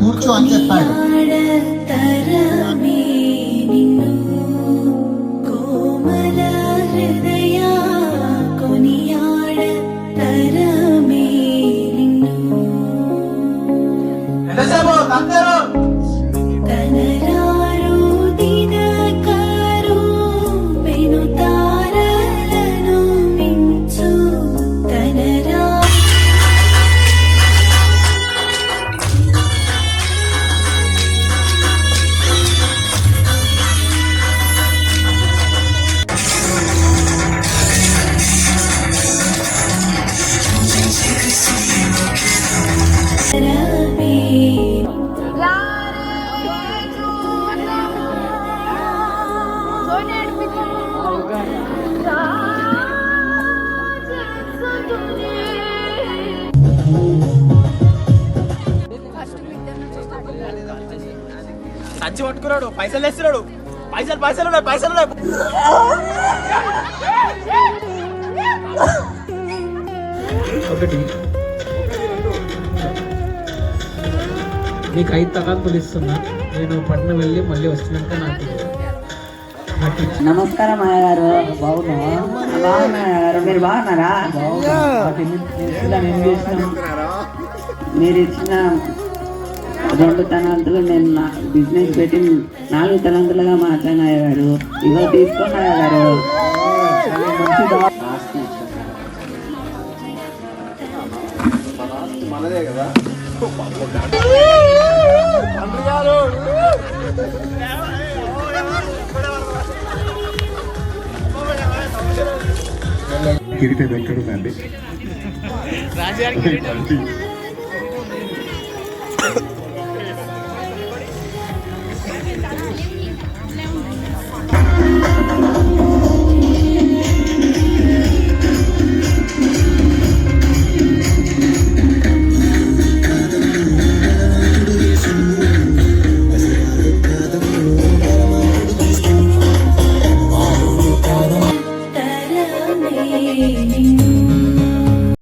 కూర్చో అని చెప్పాడు. సంచి పట్టుకున్నాడు, పైసలు వేస్తున్నాడు, పైసలు పైసలు ఒకటి నీకు 5 తలాంతులు ఇస్తున్నా. నేను పట్నం వెళ్ళి మళ్ళీ వచ్చినాక నాకు నమస్కారం అయ్య గారు. బాగున్నారు మీరు బాగున్నారా? మీరు ఇచ్చిన 2 తలాంతులు నేను బిజినెస్ పెట్టి 4 తలాంతులుగా మార్చాను అయ్య గారు. ఇగో తీసుకోండి అయ్య గారు. మనదే కదా. కిరీటం ఎక్కడుందండి?